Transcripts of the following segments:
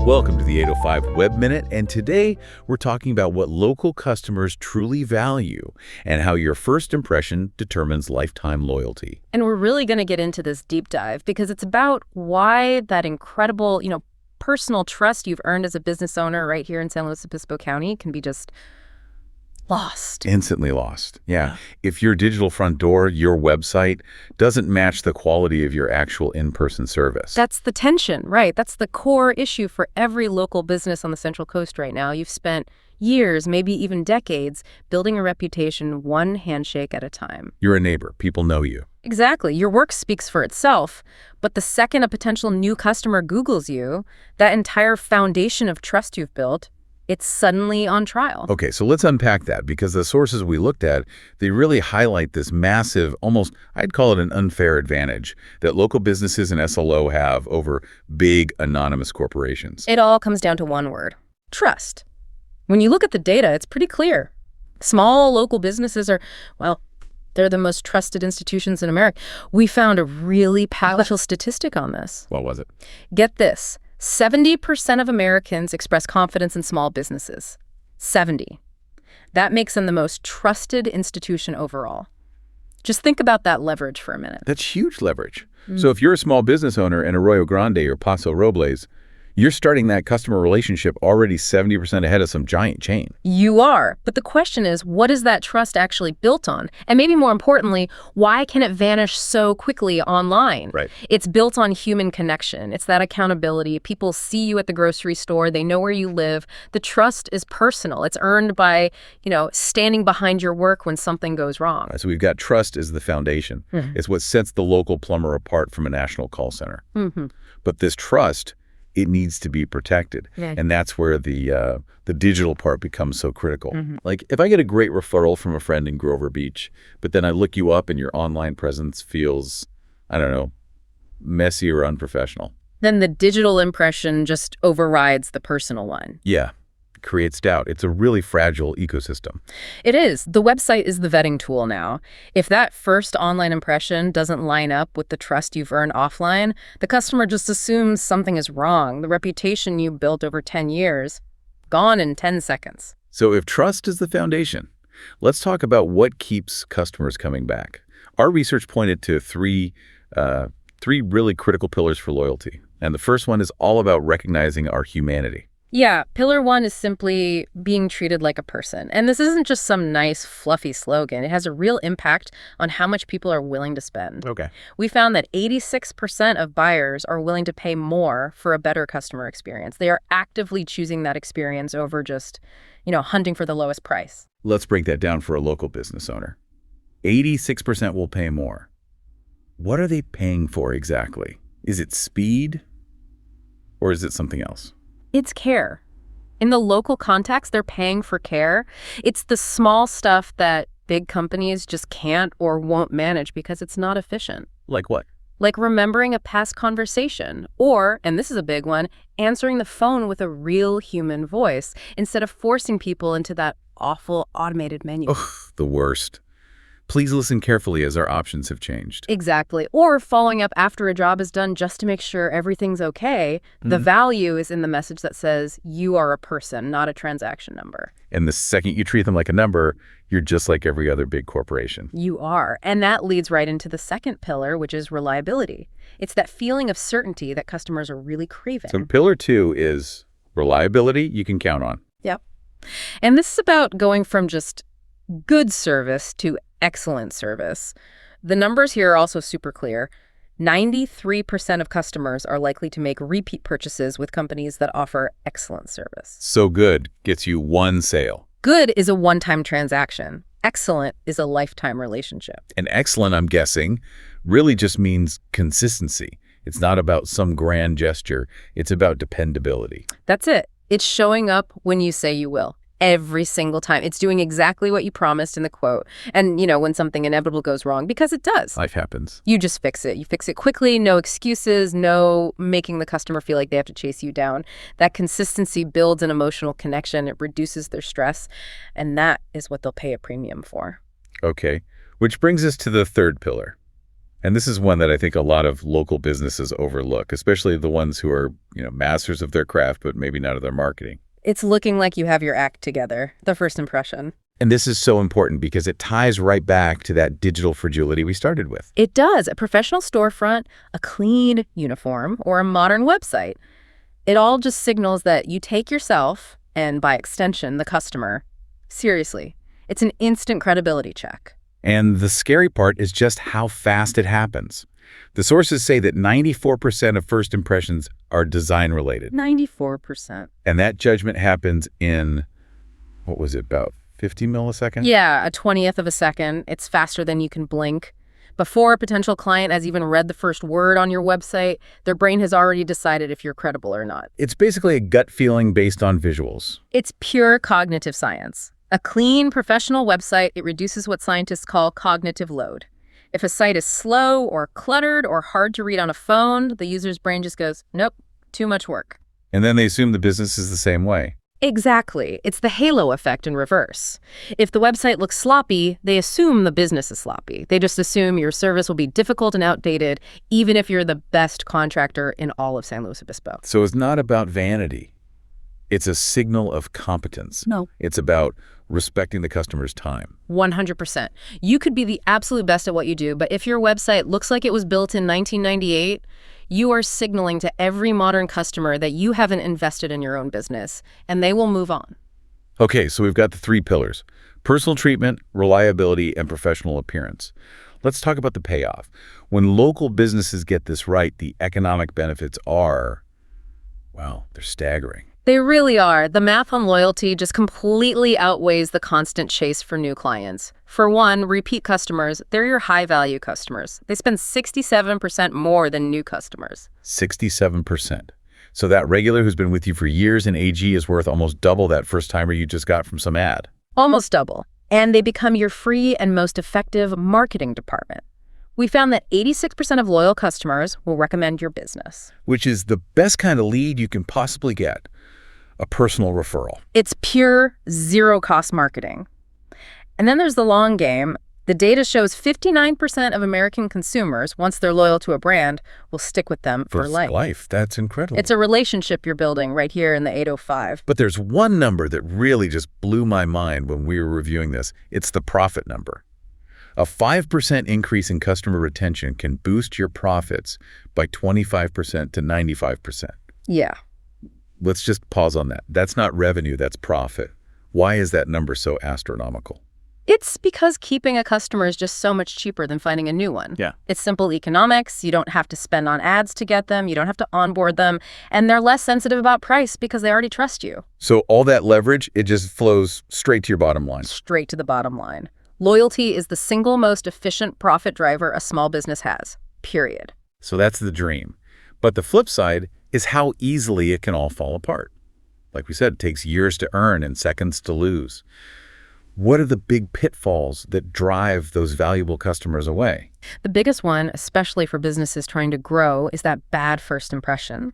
Welcome to the 805 Web Minute, and today we're talking about what local customers truly value and how your first impression determines lifetime loyalty. And we're really going to get into this deep dive because it's about why that incredible, personal trust you've earned as a business owner right here in San Luis Obispo County can be just lost. Instantly lost. Yeah. If your digital front door, your website, doesn't match the quality of your actual in-person service. That's the tension, right? That's the core issue for every local business on the Central Coast right now. You've spent years, maybe even decades, building a reputation one handshake at a time. You're a neighbor. People know you. Exactly. Your work speaks for itself. But the second a potential new customer Googles you, that entire foundation of trust you've built, it's suddenly on trial. Okay, so let's unpack that, because the sources we looked at, they really highlight this massive, almost, I'd call it an unfair advantage that local businesses and SLO have over big anonymous corporations. It all comes down to one word: trust. When you look at the data, it's pretty clear. Small local businesses are, they're the most trusted institutions in America. We found a really powerful statistic on this. What was it? Get this. 70% of Americans express confidence in small businesses. 70. That makes them the most trusted institution overall. Just think about that leverage for a minute. That's huge leverage. So if you're a small business owner in Arroyo Grande or Paso Robles, you're starting that customer relationship already 70% ahead of some giant chain. You are. But the question is, what is that trust actually built on? And maybe more importantly, why can it vanish so quickly online? Right. It's built on human connection. It's that accountability. People see you at the grocery store. They know where you live. The trust is personal. It's earned by, standing behind your work when something goes wrong. So we've got trust as the foundation. It's what sets the local plumber apart from a national call center. But this trust, it needs to be protected. And that's where the digital part becomes so critical. Like, if I get a great referral from a friend in Grover Beach, but then I look you up and your online presence feels, I don't know, messy or unprofessional. Then the digital impression just overrides the personal one. Yeah. It creates doubt. It's a really fragile ecosystem. It is. The website is the vetting tool now. If that first online impression doesn't line up with the trust you've earned offline, the customer just assumes something is wrong. The reputation you built over 10 years, gone in 10 seconds. So if trust is the foundation, let's talk about what keeps customers coming back. Our research pointed to three really critical pillars for loyalty. And the first one is all about recognizing our humanity. Yeah, pillar one is simply being treated like a person. And this isn't just some nice, fluffy slogan. It has a real impact on how much people are willing to spend. Okay. We found that 86% of buyers are willing to pay more for a better customer experience. They are actively choosing that experience over just, hunting for the lowest price. Let's break that down for a local business owner. 86% will pay more. What are they paying for exactly? Is it speed, or is it something else? It's care. In the local context, they're paying for care. It's the small stuff that big companies just can't or won't manage because it's not efficient. Like what? Like remembering a past conversation, or, and this is a big one, answering the phone with a real human voice instead of forcing people into that awful automated menu. Ugh, the worst. Please listen carefully as our options have changed. Exactly. Or following up after a job is done just to make sure everything's okay. The value is in the message that says you are a person, not a transaction number. And the second you treat them like a number, you're just like every other big corporation. You are. And that leads right into the second pillar, which is reliability. It's that feeling of certainty that customers are really craving. So pillar 2 is reliability you can count on. Yep. And this is about going from just good service to excellent service. The numbers here are also super clear. 93% of customers are likely to make repeat purchases with companies that offer excellent service. So good gets you one sale. Good is a one-time transaction. Excellent is a lifetime relationship. And excellent, I'm guessing, really just means consistency. It's not about some grand gesture. It's about dependability. That's it. It's showing up when you say you will. Every single time. It's doing exactly what you promised in the quote. And, when something inevitable goes wrong, because it does. Life happens. You just fix it. You fix it quickly, no excuses, no making the customer feel like they have to chase you down. That consistency builds an emotional connection. It reduces their stress. And that is what they'll pay a premium for. Okay. Which brings us to the third pillar, And this is one that I think a lot of local businesses overlook, especially the ones who are, masters of their craft, but maybe not of their marketing. It's looking like you have your act together, the first impression. And this is so important because it ties right back to that digital fragility we started with. It does. A professional storefront, a clean uniform, or a modern website. It all just signals that you take yourself, and by extension, the customer, seriously. It's an instant credibility check. And the scary part is just how fast it happens. The sources say that 94% of first impressions are design-related. 94%. And that judgment happens in, what was it, about 50 milliseconds? Yeah, a 20th of a second. It's faster than you can blink. Before a potential client has even read the first word on your website, their brain has already decided if you're credible or not. It's basically a gut feeling based on visuals. It's pure cognitive science. A clean, professional website, it reduces what scientists call cognitive load. If a site is slow or cluttered or hard to read on a phone, the user's brain just goes, nope, too much work. And then they assume the business is the same way. Exactly. It's the halo effect in reverse. If the website looks sloppy, they assume the business is sloppy. They just assume your service will be difficult and outdated, even if you're the best contractor in all of San Luis Obispo. So it's not about vanity. It's a signal of competence. No. It's about respecting the customer's time. 100%. You could be the absolute best at what you do, but if your website looks like it was built in 1998, you are signaling to every modern customer that you haven't invested in your own business, and they will move on. Okay, so we've got the 3 pillars: personal treatment, reliability, and professional appearance. Let's talk about the payoff. When local businesses get this right, the economic benefits are, well, they're staggering. They really are. The math on loyalty just completely outweighs the constant chase for new clients. For one, repeat customers, they're your high-value customers. They spend 67% more than new customers. 67%. So that regular who's been with you for years in AG is worth almost double that first-timer you just got from some ad. Almost double. And they become your free and most effective marketing department. We found that 86% of loyal customers will recommend your business. Which is the best kind of lead you can possibly get. A personal referral. It's pure zero-cost marketing. And then there's the long game. The data shows 59% of American consumers, once they're loyal to a brand, will stick with them for life. That's incredible. It's a relationship you're building right here in the 805. But there's one number that really just blew my mind when we were reviewing this. It's the profit number. A 5% increase in customer retention can boost your profits by 25% to 95%. Yeah. Let's just pause on that. That's not revenue, that's profit. Why is that number so astronomical? It's because keeping a customer is just so much cheaper than finding a new one. Yeah. It's simple economics. You don't have to spend on ads to get them. You don't have to onboard them. And they're less sensitive about price because they already trust you. So all that leverage, it just flows straight to your bottom line. Straight to the bottom line. Loyalty is the single most efficient profit driver a small business has, period. So that's the dream. But the flip side is how easily it can all fall apart. Like we said, it takes years to earn and seconds to lose. What are the big pitfalls that drive those valuable customers away? The biggest one, especially for businesses trying to grow, is that bad first impression.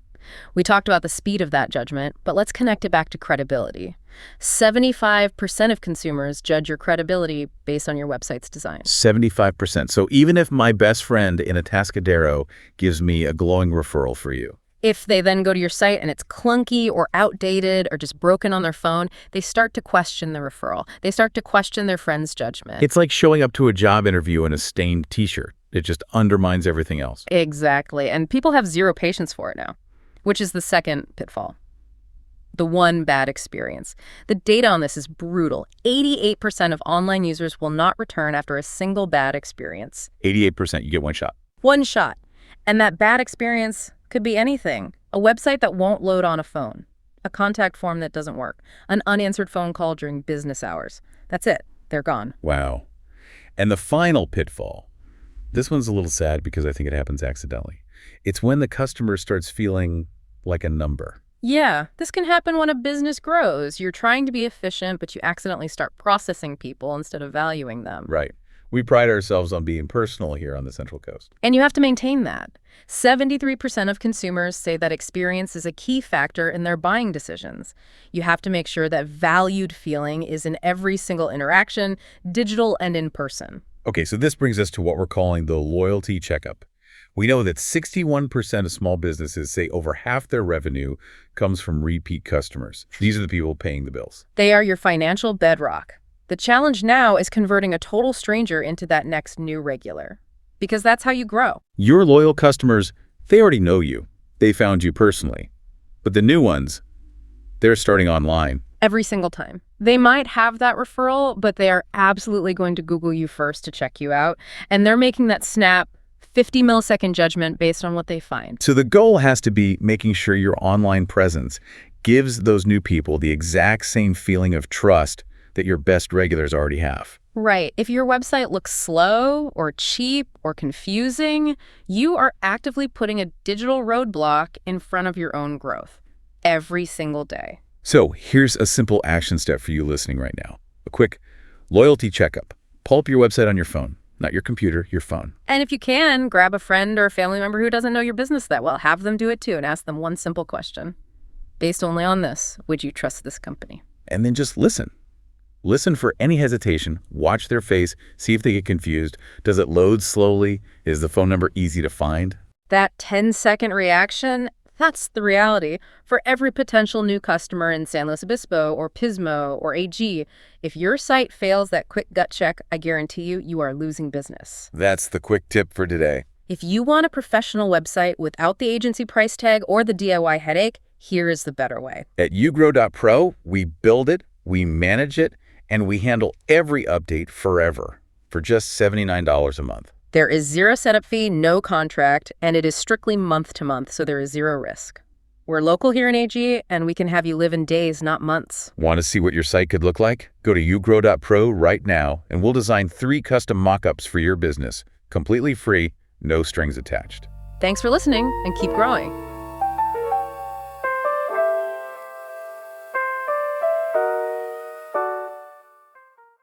We talked about the speed of that judgment, but let's connect it back to credibility. 75% of consumers judge your credibility based on your website's design. 75%. So even if my best friend in Atascadero gives me a glowing referral for you, if they then go to your site and it's clunky or outdated or just broken on their phone, they start to question the referral. They start to question their friend's judgment. it's like showing up to a job interview in a stained t-shirt. It just undermines everything else. Exactly. And people have zero patience for it now, which is the second pitfall. The one bad experience. The data on this is brutal. 88% of online users will not return after a single bad experience. 88%, you get one shot. One shot. And that bad experience could be anything. A website that won't load on a phone. A contact form that doesn't work. An unanswered phone call during business hours. That's it. They're gone. Wow. And the final pitfall, this one's a little sad because I think it happens accidentally. It's when the customer starts feeling like a number. Yeah, this can happen when a business grows. You're trying to be efficient, but you accidentally start processing people instead of valuing them. Right. We pride ourselves on being personal here on the Central Coast. And you have to maintain that. 73% of consumers say that experience is a key factor in their buying decisions. You have to make sure that valued feeling is in every single interaction, digital and in person. Okay, so this brings us to what we're calling the loyalty checkup. We know that 61% of small businesses say over half their revenue comes from repeat customers. These are the people paying the bills. They are your financial bedrock. The challenge now is converting a total stranger into that next new regular, because that's how you grow. Your loyal customers, they already know you. They found you personally. But the new ones, they're starting online. Every single time. They might have that referral, but they are absolutely going to Google you first to check you out, and they're making that snap 50-millisecond judgment based on what they find. So the goal has to be making sure your online presence gives those new people the exact same feeling of trust that your best regulars already have. Right. If your website looks slow or cheap or confusing, you are actively putting a digital roadblock in front of your own growth every single day. So here's a simple action step for you listening right now. A quick loyalty checkup. Pull up your website on your phone. Not your computer, your phone. And if you can, grab a friend or a family member who doesn't know your business that well. Have them do it too and ask them one simple question. Based only on this, would you trust this company? And then just listen. Listen for any hesitation. Watch their face. See if they get confused. Does it load slowly? Is the phone number easy to find? That 10-second reaction, that's the reality. For every potential new customer in San Luis Obispo or Pismo or AG, if your site fails that quick gut check, I guarantee you, you are losing business. That's the quick tip for today. If you want a professional website without the agency price tag or the DIY headache, here is the better way. At ugrow.pro, we build it, we manage it, and we handle every update forever for just $79 a month. There is zero setup fee, no contract, and it is strictly month-to-month, so there is zero risk. We're local here in AG, and we can have you live in days, not months. Want to see what your site could look like? Go to ugrow.pro right now, and we'll design 3 custom mock-ups for your business, completely free, no strings attached. Thanks for listening, and keep growing.